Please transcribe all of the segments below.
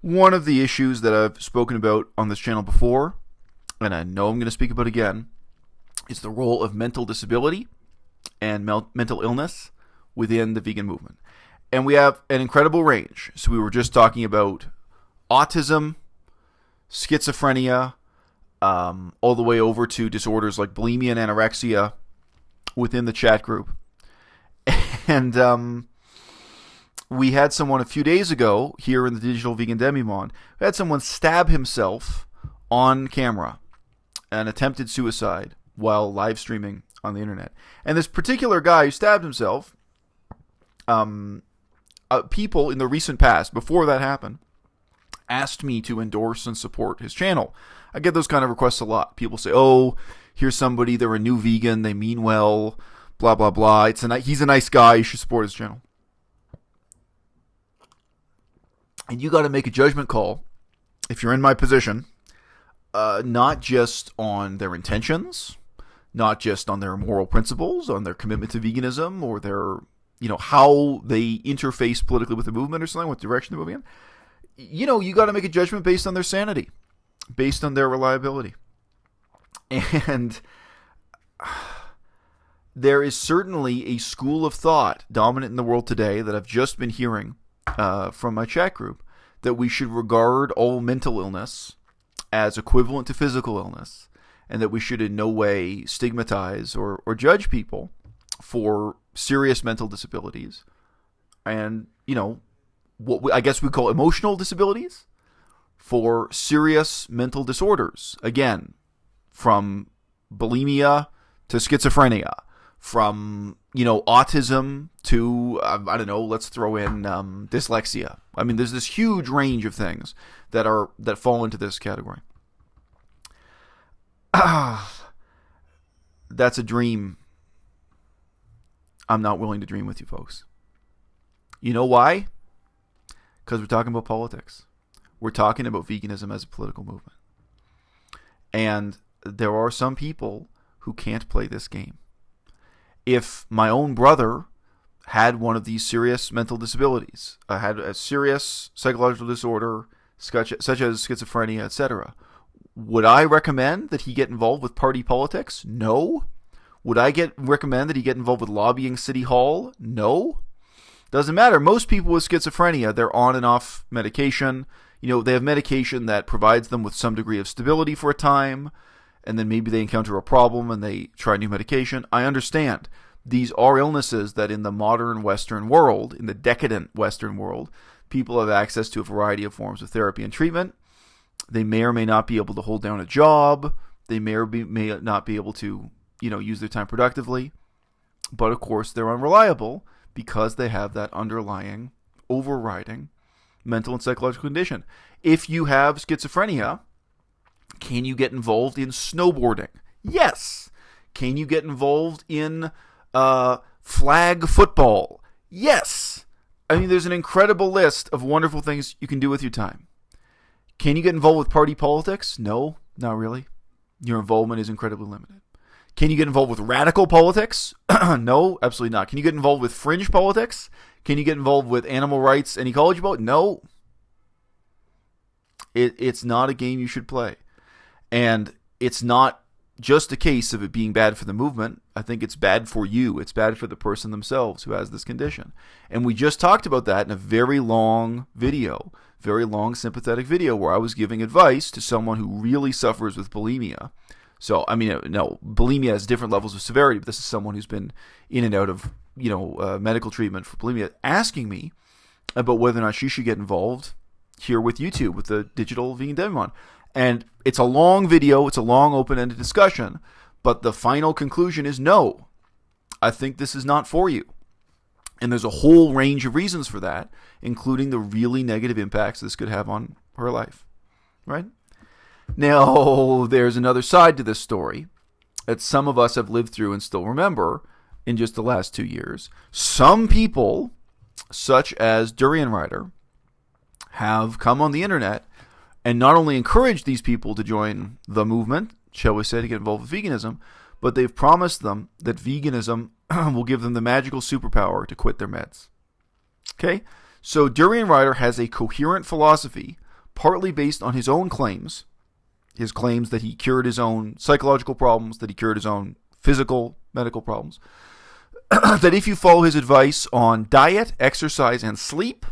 One of the issues that I've spoken about on this channel before, and I know I'm going to speak about again, is the role of mental disability and mental illness within the vegan movement. And we have an incredible range. So we were just talking about autism, schizophrenia, all the way over to disorders like bulimia and anorexia within the chat group. And we had someone a few days ago here in the Digital Vegan Demimon, we had someone stab himself on camera, an attempted suicide while live streaming on the internet. And this particular guy who stabbed himself, people in the recent past, before that happened, asked me to endorse and support his channel. I get those kind of requests a lot. People say, oh, here's somebody, they're a new vegan, they mean well, blah, blah, blah. He's a nice guy, you should support his channel. And you got to make a judgment call, if you're in my position, not just on their intentions, not just on their moral principles, on their commitment to veganism, or their, how they interface politically with the movement or something, what direction they're moving in. You got to make a judgment based on their sanity, based on their reliability. And there is certainly a school of thought dominant in the world today that I've just been hearing from my chat group, that we should regard all mental illness as equivalent to physical illness, and that we should in no way stigmatize or judge people for serious mental disabilities and, what I guess we call emotional disabilities, for serious mental disorders. Again, from bulimia to schizophrenia, from, autism to, I don't know, let's throw in dyslexia. I mean, there's this huge range of things that fall into this category. That's a dream I'm not willing to dream with you folks. You know why? Because we're talking about politics. We're talking about veganism as a political movement. And there are some people who can't play this game. If my own brother had one of these serious mental disabilities, had a serious psychological disorder, such as schizophrenia, etc., would I recommend that he get involved with party politics? No. Would I recommend that he get involved with lobbying City Hall? No. Doesn't matter. Most people with schizophrenia, they're on and off medication. They have medication that provides them with some degree of stability for a time, and then maybe they encounter a problem and they try new medication. I understand. These are illnesses that in the modern Western world, in the decadent Western world, people have access to a variety of forms of therapy and treatment. They may or may not be able to hold down a job. They may not be able to, use their time productively. But of course, they're unreliable because they have that underlying, overriding mental and psychological condition. If you have schizophrenia, can you get involved in snowboarding? Yes. Can you get involved in flag football? Yes. I mean, there's an incredible list of wonderful things you can do with your time. Can you get involved with party politics? No, not really. Your involvement is incredibly limited. Can you get involved with radical politics? No, absolutely not. Can you get involved with fringe politics? Can you get involved with animal rights and ecology? No. It's not a game you should play. And it's not just a case of it being bad for the movement. I think it's bad for you. It's bad for the person themselves who has this condition. And we just talked about that in a very long video, very long sympathetic video where I was giving advice to someone who really suffers with bulimia. So, bulimia has different levels of severity, but this is someone who's been in and out of, medical treatment for bulimia, asking me about whether or not she should get involved here with YouTube, with the Digital Vegan Demimon. And it's a long video, it's a long open-ended discussion, but the final conclusion is no. I think this is not for you. And there's a whole range of reasons for that, including the really negative impacts this could have on her life. Right? Now, there's another side to this story that some of us have lived through and still remember in just the last 2 years. Some people, such as Durian Rider, have come on the internet and not only encouraged these people to join the movement, shall we say, to get involved with veganism, but they've promised them that veganism will give them the magical superpower to quit their meds. Okay? So Durian Rider has a coherent philosophy partly based on his own claims, his claims that he cured his own psychological problems, that he cured his own physical, medical problems, that if you follow his advice on diet, exercise, and sleep,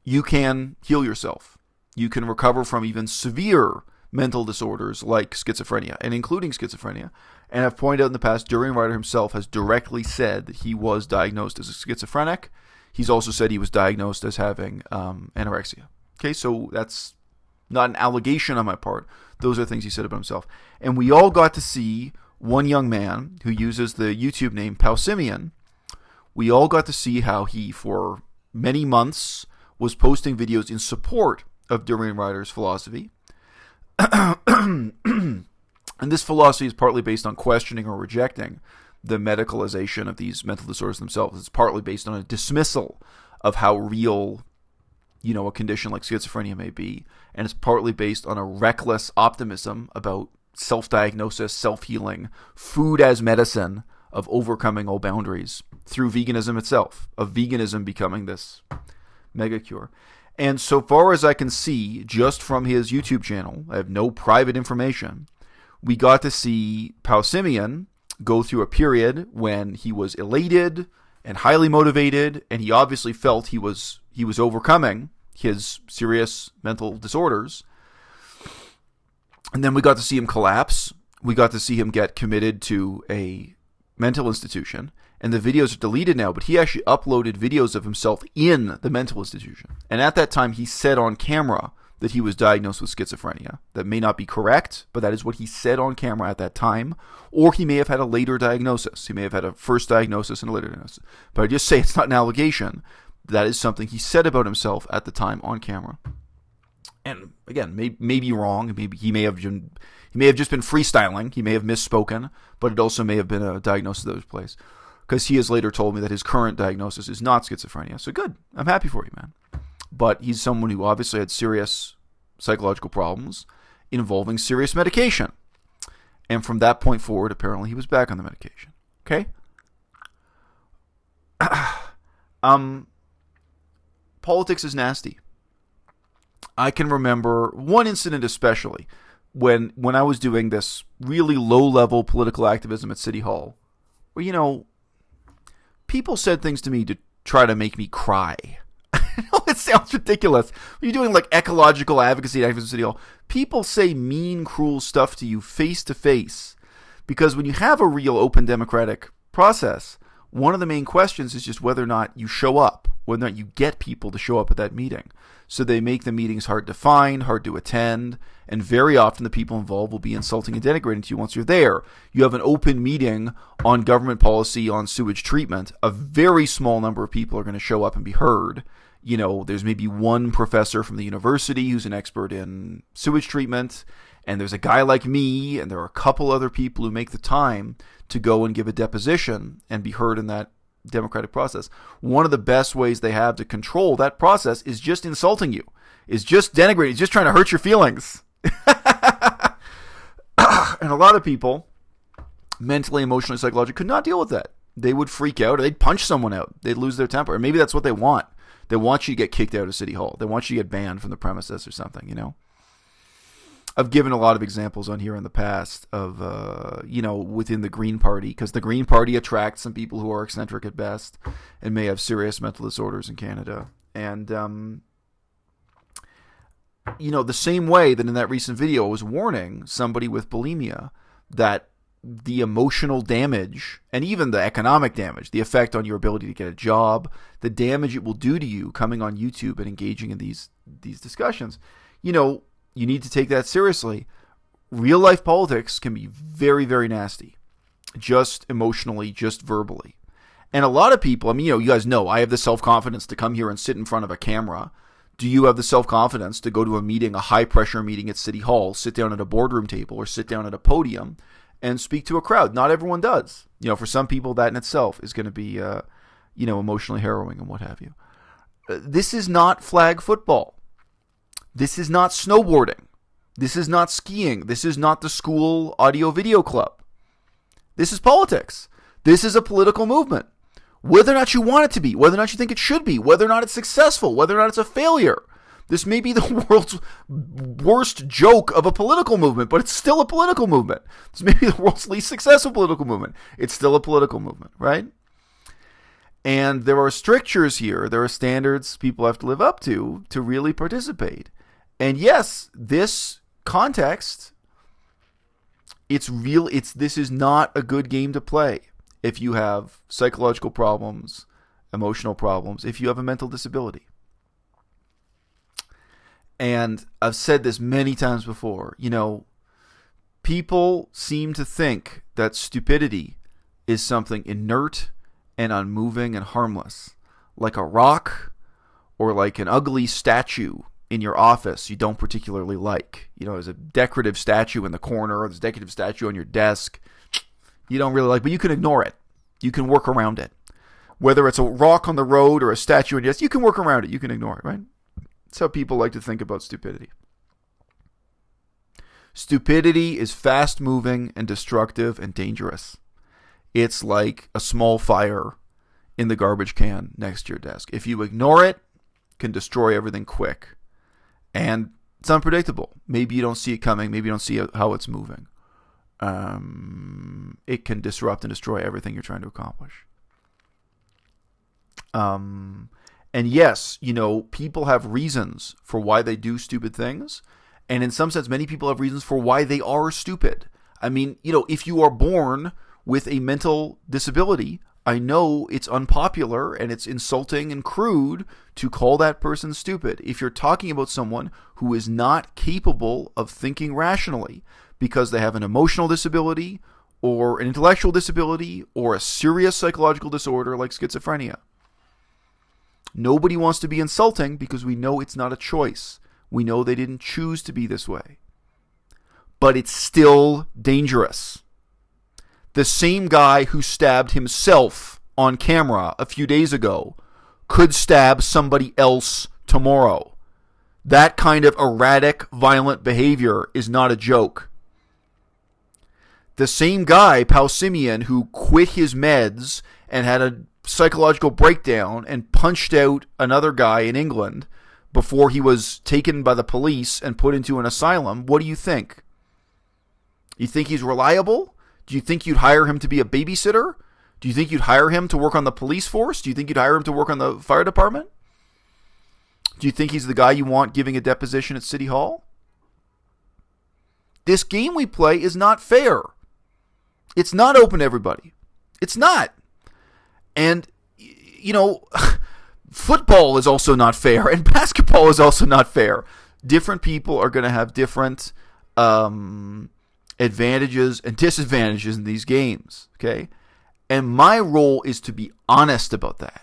you can heal yourself. You can recover from even severe mental disorders like schizophrenia, and including schizophrenia. And I've pointed out in the past, Durian Ryder himself has directly said that he was diagnosed as a schizophrenic. He's also said he was diagnosed as having anorexia. Okay, so that's not an allegation on my part. Those are things he said about himself. And we all got to see one young man who uses the YouTube name Pausimian. We all got to see how he, for many months, was posting videos in support of Durian Ryder's philosophy. And this philosophy is partly based on questioning or rejecting the medicalization of these mental disorders themselves. It's partly based on a dismissal of how real, a condition like schizophrenia may be. And it's partly based on a reckless optimism about self-diagnosis, self-healing, food as medicine, of overcoming all boundaries through veganism itself, of veganism becoming this mega cure. And so far as I can see, just from his YouTube channel, I have no private information, we got to see Pausimian go through a period when he was elated and highly motivated, and he obviously felt he was overcoming his serious mental disorders. And then we got to see him collapse. We got to see him get committed to a mental institution. And the videos are deleted now, but he actually uploaded videos of himself in the mental institution. And at that time, he said on camera that he was diagnosed with schizophrenia. That may not be correct, but that is what he said on camera at that time. Or he may have had a later diagnosis. He may have had a first diagnosis and a later diagnosis. But I just say it's not an allegation. That is something he said about himself at the time on camera. And again, may be wrong. Maybe he may have just been freestyling. He may have misspoken, but it also may have been a diagnosis that was placed. Because he has later told me that his current diagnosis is not schizophrenia. So good. I'm happy for you, man. But he's someone who obviously had serious psychological problems involving serious medication. And from that point forward, apparently he was back on the medication. Okay? Politics is nasty. I can remember one incident especially when I was doing this really low-level political activism at City Hall, where, people said things to me to try to make me cry. I know it sounds ridiculous. When you're doing like ecological advocacy at Activism City Hall, people say mean, cruel stuff to you face to face. Because when you have a real open democratic process, one of the main questions is just whether or not you show up, whether or not you get people to show up at that meeting. So they make the meetings hard to find, hard to attend, and very often the people involved will be insulting and denigrating to you once you're there. You have an open meeting on government policy on sewage treatment. A very small number of people are going to show up and be heard. There's maybe one professor from the university who's an expert in sewage treatment, and there's a guy like me, and there are a couple other people who make the time to go and give a deposition and be heard in that democratic process. One of the best ways they have to control that process is just insulting you, is just denigrating, is just trying to hurt your feelings. And a lot of people, mentally, emotionally, psychologically, could not deal with that. They would freak out, or they'd punch someone out. They'd lose their temper. Or maybe that's what they want. They want you to get kicked out of City Hall. They want you to get banned from the premises or something, I've given a lot of examples on here in the past of, within the Green Party, because the Green Party attracts some people who are eccentric at best and may have serious mental disorders in Canada. And, the same way that in that recent video I was warning somebody with bulimia that the emotional damage and even the economic damage, the effect on your ability to get a job, the damage it will do to you coming on YouTube and engaging in these discussions, you need to take that seriously. Real life politics can be very, very nasty, just emotionally, just verbally. And a lot of people, you guys know I have the self-confidence to come here and sit in front of a camera. Do you have the self-confidence to go to a meeting, a high-pressure meeting at City Hall, sit down at a boardroom table or sit down at a podium and speak to a crowd? Not everyone does. For some people, that in itself is going to be, emotionally harrowing and what have you. This is not flag football. This is not snowboarding. This is not skiing. This is not the school audio-video club. This is politics. This is a political movement. Whether or not you want it to be, whether or not you think it should be, whether or not it's successful, whether or not it's a failure, This may be the world's worst joke of a political movement, but it's still a political movement. This may be the world's least successful political movement. It's still a political movement, right? And there are strictures here. There are standards people have to live up to really participate. And yes, this context, this is not a good game to play if you have psychological problems, emotional problems, if you have a mental disability. And I've said this many times before, people seem to think that stupidity is something inert and unmoving and harmless, like a rock or like an ugly statue in your office you don't particularly like. There's a decorative statue in the corner, or there's a decorative statue on your desk you don't really like, but you can ignore it. You can work around it. Whether it's a rock on the road or a statue on your desk, you can work around it. You can ignore it, right? That's how people like to think about stupidity. Stupidity is fast-moving and destructive and dangerous. It's like a small fire in the garbage can next to your desk. If you ignore it, it can destroy everything quick. And it's unpredictable. Maybe you don't see it coming. Maybe you don't see how it's moving. It can disrupt and destroy everything you're trying to accomplish. And yes, people have reasons for why they do stupid things. And in some sense, many people have reasons for why they are stupid. I mean, if you are born with a mental disability, I know it's unpopular and it's insulting and crude to call that person stupid. If you're talking about someone who is not capable of thinking rationally because they have an emotional disability or an intellectual disability or a serious psychological disorder like schizophrenia, nobody wants to be insulting because we know it's not a choice. We know they didn't choose to be this way. But it's still dangerous. The same guy who stabbed himself on camera a few days ago could stab somebody else tomorrow. That kind of erratic, violent behavior is not a joke. The same guy, Paul Simeon, who quit his meds and had a psychological breakdown and punched out another guy in England before he was taken by the police and put into an asylum, what do you think? You think he's reliable? Do you think you'd hire him to be a babysitter? Do you think you'd hire him to work on the police force? Do you think you'd hire him to work on the fire department? Do you think he's the guy you want giving a deposition at City Hall? This game we play is not fair. It's not open to everybody. It's not. And, football is also not fair, and basketball is also not fair. Different people are going to have different advantages and disadvantages in these games, okay? And my role is to be honest about that.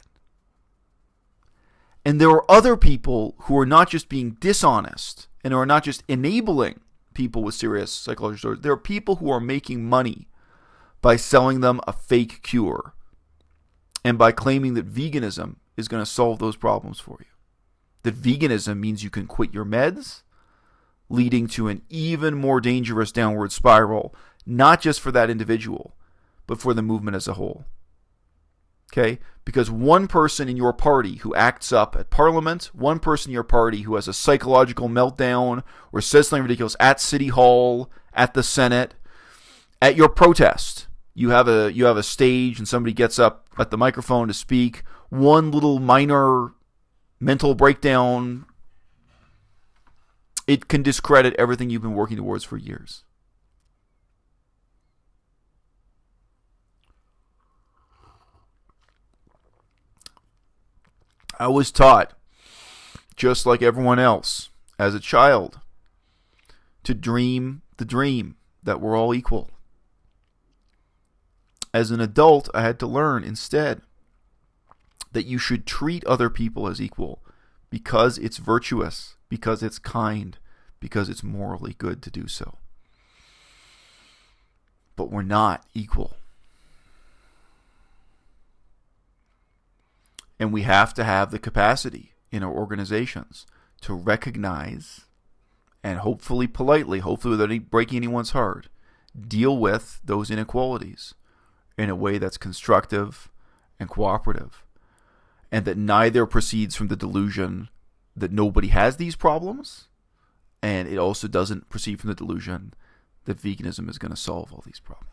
And there are other people who are not just being dishonest and who are not just enabling people with serious psychological disorders. There are people who are making money by selling them a fake cure and by claiming that veganism is going to solve those problems for you. That veganism means you can quit your meds, leading to an even more dangerous downward spiral, not just for that individual, but for the movement as a whole. Okay? Because one person in your party who acts up at Parliament, one person in your party who has a psychological meltdown or says something ridiculous at City Hall, at the Senate, at your protest, you have a stage and somebody gets up at the microphone to speak, one little minor mental breakdown, it can discredit everything you've been working towards for years. I was taught, just like everyone else, as a child, to dream the dream that we're all equal. As an adult, I had to learn instead that you should treat other people as equal because it's virtuous, because it's kind, because it's morally good to do so. But we're not equal. And we have to have the capacity in our organizations to recognize and hopefully politely, hopefully without breaking anyone's heart, deal with those inequalities in a way that's constructive and cooperative, and that neither proceeds from the delusion that nobody has these problems, and it also doesn't proceed from the delusion that veganism is going to solve all these problems.